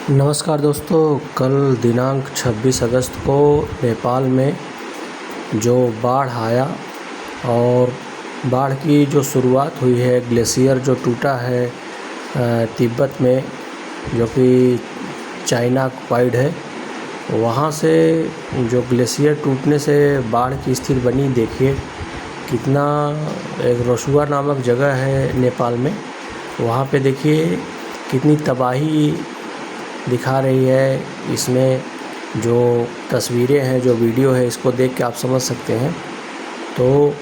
नमस्कार दोस्तों। कल दिनांक 26 अगस्त को नेपाल में जो बाढ़ आया और बाढ़ की जो शुरुआत हुई है, ग्लेशियर जो टूटा है तिब्बत में, जो कि चाइना ऑक्युपाइड है, वहाँ से जो ग्लेशियर टूटने से बाढ़ की स्थिति बनी। देखिए कितना, एक रोसुआ नामक जगह है नेपाल में, वहाँ पे देखिए कितनी तबाही दिखा रही है। इसमें जो तस्वीरें हैं, जो वीडियो है, इसको देख के आप समझ सकते हैं। तो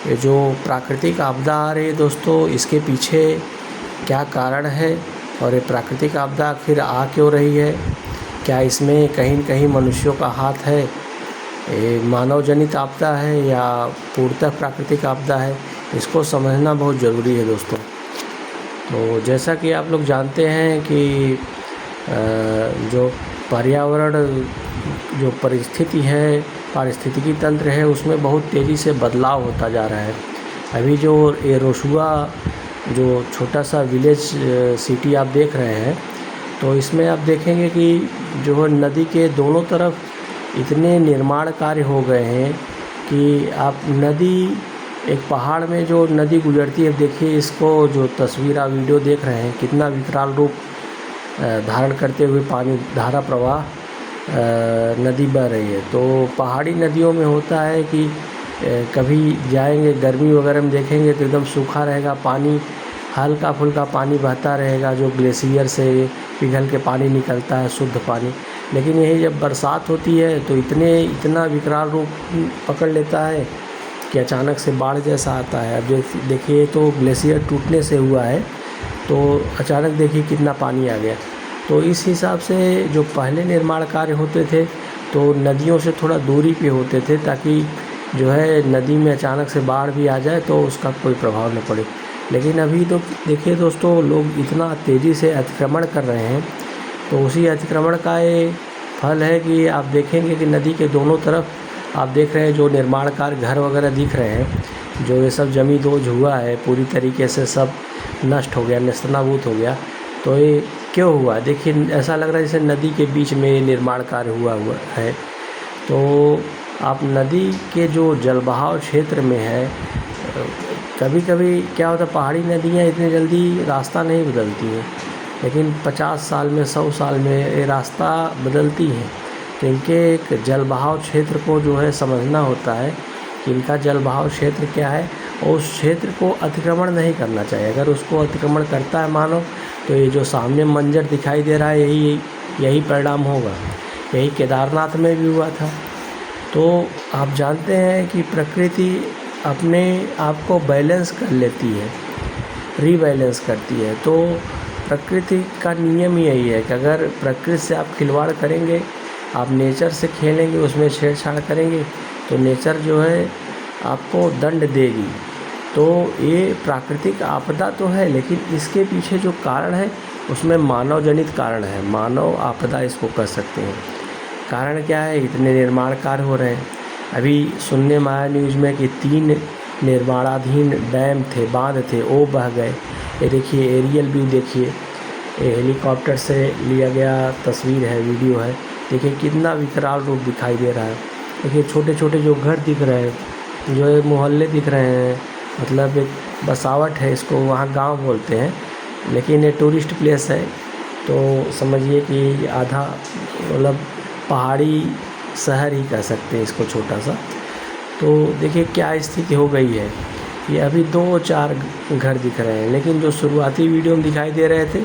ये जो प्राकृतिक आपदा आ रही है दोस्तों, इसके पीछे क्या कारण है और ये प्राकृतिक आपदा आखिर आ क्यों रही है? क्या इसमें कहीं न कहीं मनुष्यों का हाथ है? ये मानव जनित आपदा है या पूर्णतः प्राकृतिक आपदा है? इसको समझना बहुत ज़रूरी है दोस्तों। तो जैसा कि आप लोग जानते हैं कि जो पर्यावरण, जो परिस्थिति है, पारिस्थितिकी तंत्र है, उसमें बहुत तेज़ी से बदलाव होता जा रहा है। अभी जो ये रोसुआ जो छोटा सा विलेज सिटी आप देख रहे हैं, तो इसमें आप देखेंगे कि जो नदी के दोनों तरफ इतने निर्माण कार्य हो गए हैं कि आप नदी, एक पहाड़ में जो नदी गुजरती है, देखिए इसको, जो तस्वीर आप वीडियो देख रहे हैं, कितना विकराल रूप धारण करते हुए पानी, धारा प्रवाह नदी बह रही है। तो पहाड़ी नदियों में होता है कि कभी जाएंगे गर्मी वगैरह में, देखेंगे तो एकदम सूखा रहेगा, पानी हल्का फुल्का पानी बहता रहेगा, जो ग्लेशियर से पिघल के पानी निकलता है, शुद्ध पानी। लेकिन यही जब बरसात होती है तो इतना विकराल रूप पकड़ लेता है कि अचानक से बाढ़ जैसा आता है। अब देखिए तो ग्लेशियर टूटने से हुआ है, तो अचानक देखिए कितना पानी आ गया। तो इस हिसाब से जो पहले निर्माण कार्य होते थे तो नदियों से थोड़ा दूरी पे होते थे, ताकि जो है नदी में अचानक से बाढ़ भी आ जाए तो उसका कोई प्रभाव न पड़े। लेकिन अभी तो देखिए दोस्तों, लोग इतना तेज़ी से अतिक्रमण कर रहे हैं, तो उसी अतिक्रमण का ये फल है कि आप देखेंगे कि नदी के दोनों तरफ आप देख रहे हैं जो निर्माण कार्य, घर वगैरह दिख रहे हैं, जो ये सब ज़मींदोज़ हुआ है, पूरी तरीके से सब नष्ट हो गया, नेस्तनाबूद हो गया। तो ये क्यों हुआ? देखिए ऐसा लग रहा है जैसे नदी के बीच में निर्माण कार्य हुआ है। तो आप नदी के जो जलबहाव क्षेत्र में है, कभी कभी क्या होता है, पहाड़ी नदियाँ इतनी जल्दी रास्ता नहीं बदलती हैं, लेकिन 50 साल में, 100 साल में ये रास्ता बदलती हैं। तो इनके एक जलबहाव क्षेत्र को जो है समझना होता है कि इनका जलबहाव क्षेत्र क्या है, और उस क्षेत्र को अतिक्रमण नहीं करना चाहिए। अगर उसको अतिक्रमण करता है मानव, तो ये जो सामने मंजर दिखाई दे रहा है, यही परिणाम होगा। यही केदारनाथ में भी हुआ था। तो आप जानते हैं कि प्रकृति अपने आप को बैलेंस कर लेती है, रीबैलेंस करती है। तो प्रकृति का नियम यही है कि अगर प्रकृति से आप खिलवाड़ करेंगे, आप नेचर से खेलेंगे, उसमें छेड़छाड़ करेंगे, तो नेचर जो है आपको दंड देगी। तो ये प्राकृतिक आपदा तो है, लेकिन इसके पीछे जो कारण है उसमें मानव जनित कारण है, मानव आपदा इसको कह सकते हैं। कारण क्या है? इतने निर्माण कार्य हो रहे हैं। अभी सुनने में आया न्यूज़ में कि 3 निर्माणाधीन डैम थे, बांध थे, वो बह गए। ये देखिए एरियल व्यू, देखिए ये हेलीकॉप्टर से लिया गया तस्वीर है, वीडियो है। देखिए कितना विकराल रूप दिखाई दे रहा है। देखिए छोटे छोटे जो घर दिख रहे हैं, जो ये मोहल्ले दिख रहे हैं, मतलब एक बसावट है, इसको वहाँ गांव बोलते हैं, लेकिन ये टूरिस्ट प्लेस है। तो समझिए कि आधा, मतलब पहाड़ी शहर ही कह सकते हैं इसको, छोटा सा। तो देखिए क्या स्थिति हो गई है। ये अभी 2-4 घर दिख रहे हैं, लेकिन जो शुरुआती वीडियो में दिखाई दे रहे थे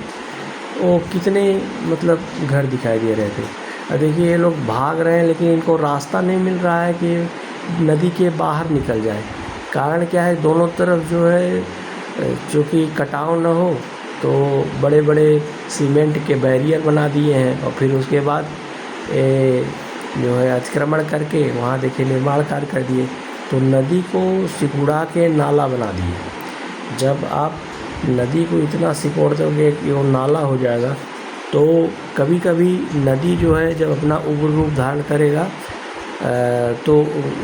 वो कितने, मतलब घर दिखाई दे रहे थे। और देखिए ये लोग भाग रहे हैं, लेकिन इनको रास्ता नहीं मिल रहा है कि नदी के बाहर निकल जाए। कारण क्या है? दोनों तरफ जो है, चूँकि कटाव न हो, तो बड़े बड़े सीमेंट के बैरियर बना दिए हैं, और फिर उसके बाद जो है अतिक्रमण करके वहाँ देखिए निर्माण कार्य कर दिए। तो नदी को सिकुड़ा के नाला बना दिए। जब आप नदी को इतना सिकोड़ दोगे कि वो नाला हो जाएगा, तो कभी कभी नदी जो है जब अपना उग्र रूप धारण करेगा, तो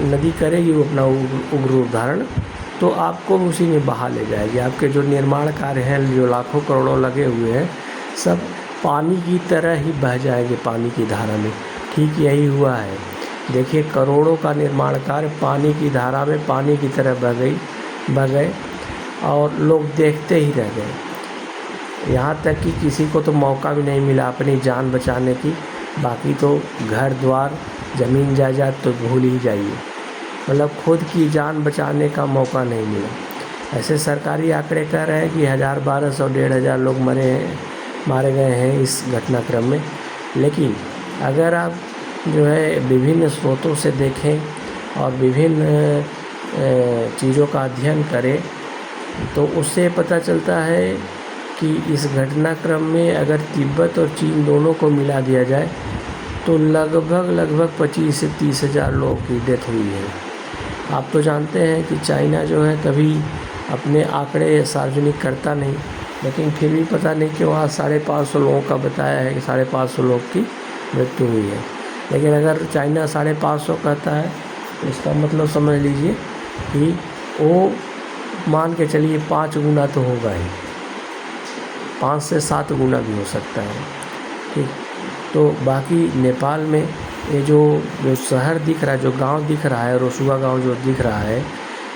नदी करेगी वो अपना उग्र रूप धारण, तो आपको उसी में बहा ले जाएगी। आपके जो निर्माण कार्य हैं, जो लाखों करोड़ों लगे हुए हैं, सब पानी की तरह ही बह जाएंगे पानी की धारा में। ठीक यही हुआ है। देखिए करोड़ों का निर्माण कार्य पानी की धारा में पानी की तरह बह गए और लोग देखते ही रह गए। यहाँ तक कि किसी को तो मौका भी नहीं मिला अपनी जान बचाने की, बाकी तो घर द्वार ज़मीन जायदाद तो भूल ही जाइए, मतलब खुद की जान बचाने का मौका नहीं मिला। ऐसे सरकारी आंकड़े कह रहे हैं कि 1000, 1200, 1500 लोग मारे गए हैं इस घटनाक्रम में। लेकिन अगर आप जो है विभिन्न स्रोतों से देखें और विभिन्न चीज़ों का अध्ययन करें तो उससे पता चलता है कि इस घटनाक्रम में अगर तिब्बत और चीन दोनों को मिला दिया जाए तो लगभग 25 से 30 हज़ार लोगों की डेथ हुई है। आप तो जानते हैं कि चाइना जो है कभी अपने आंकड़े सार्वजनिक करता नहीं, लेकिन फिर भी पता नहीं कि वहाँ 550 लोगों का बताया है कि 550 लोग की मृत्यु हुई है। लेकिन अगर चाइना 550 कहता है तो इसका मतलब समझ लीजिए कि वो मान के चलिए 5 गुना तो होगा ही, 5 से 7 गुना भी हो सकता है। ठीक, तो बाकी नेपाल में ये जो शहर दिख रहा है, जो गांव दिख रहा है, रोसुआ गांव जो दिख रहा है,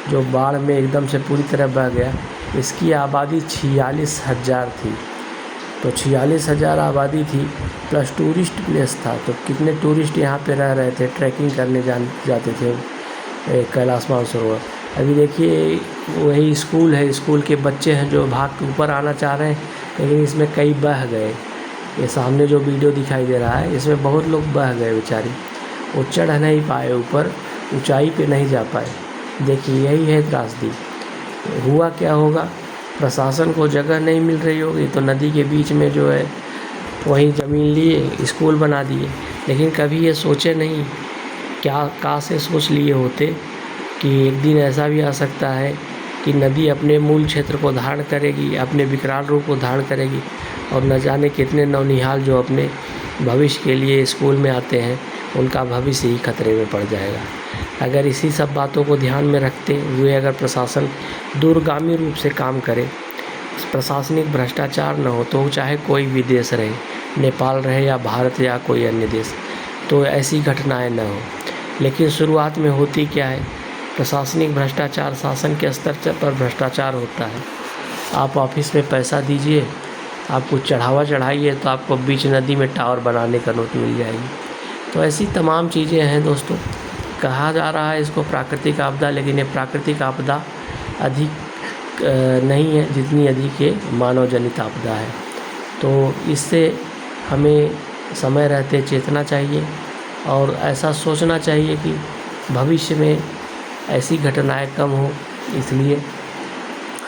जो बाढ़ में एकदम से पूरी तरह बह गया, इसकी आबादी 46,000 थी। तो 46,000 आबादी थी प्लस टूरिस्ट प्लेस था, तो कितने टूरिस्ट यहाँ पे रह रहे थे, ट्रैकिंग करने जाते थे कैलाश मानसरोवर। अभी देखिए वही स्कूल है, स्कूल के बच्चे हैं जो भाग के ऊपर आना चाह रहे हैं, लेकिन इसमें कई बह गए। ये सामने जो वीडियो दिखाई दे रहा है इसमें बहुत लोग बह गए बेचारे, वो चढ़ नहीं पाए ऊपर, ऊंचाई पे नहीं जा पाए। देखिए यही है त्रासदी। हुआ क्या होगा, प्रशासन को जगह नहीं मिल रही होगी तो नदी के बीच में जो है वहीं ज़मीन लिए स्कूल बना दिए। लेकिन कभी ये सोचे नहीं, कहाँ से सोच लिए होते कि एक दिन ऐसा भी आ सकता है कि नदी अपने मूल क्षेत्र को धारण करेगी, अपने विकराल रूप को धारण करेगी और न जाने कितने नौनिहाल जो अपने भविष्य के लिए स्कूल में आते हैं उनका भविष्य ही खतरे में पड़ जाएगा। अगर इसी सब बातों को ध्यान में रखते हुए अगर प्रशासन दूरगामी रूप से काम करे, प्रशासनिक भ्रष्टाचार न हो, तो चाहे कोई भी देश रहे, नेपाल रहे या भारत या कोई अन्य देश, तो ऐसी घटनाएं न हो। लेकिन शुरुआत में होती क्या है, प्रशासनिक भ्रष्टाचार, शासन के स्तर पर भ्रष्टाचार होता है। आप ऑफिस में पैसा दीजिए, आप कुछ चढ़ावा चढ़ाइए तो आपको बीच नदी में टावर बनाने का नोट मिल जाएगी। तो ऐसी तमाम चीज़ें हैं दोस्तों। कहा जा रहा है इसको प्राकृतिक आपदा, लेकिन ये प्राकृतिक आपदा अधिक नहीं है जितनी अधिक ये मानव जनित आपदा है। तो इससे हमें समय रहते चेतना चाहिए और ऐसा सोचना चाहिए कि भविष्य में ऐसी घटनाएं कम हो। इसलिए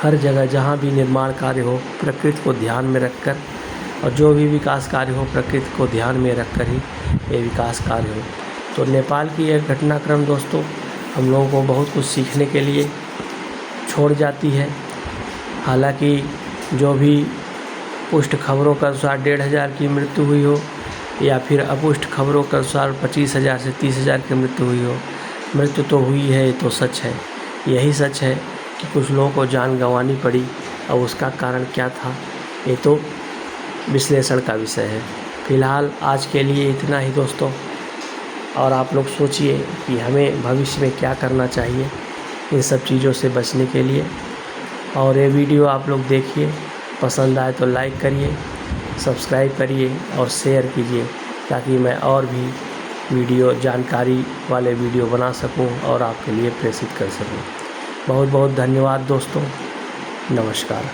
हर जगह जहाँ भी निर्माण कार्य हो प्रकृति को ध्यान में रखकर, और जो भी विकास कार्य हो प्रकृति को ध्यान में रखकर ही ये विकास कार्य हो। तो नेपाल की यह घटनाक्रम दोस्तों हम लोगों को बहुत कुछ सीखने के लिए छोड़ जाती है। हालांकि जो भी पुष्ट खबरों के अनुसार 1,500 की मृत्यु हुई हो या फिर अपुष्ट खबरों के अनुसार 25,000 से 30,000 की मृत्यु हुई हो, मृत्यु तो हुई है, ये तो सच है। यही सच है कि कुछ लोगों को जान गंवानी पड़ी और उसका कारण क्या था, ये तो विश्लेषण का विषय है। फ़िलहाल आज के लिए इतना ही दोस्तों, और आप लोग सोचिए कि हमें भविष्य में क्या करना चाहिए इन सब चीज़ों से बचने के लिए। और ये वीडियो आप लोग देखिए, पसंद आए तो लाइक करिए, सब्सक्राइब करिए और शेयर कीजिए, ताकि मैं और भी वीडियो जानकारी वाले वीडियो बना सकूं और आपके लिए प्रेषित कर सकूं। बहुत बहुत धन्यवाद दोस्तों, नमस्कार।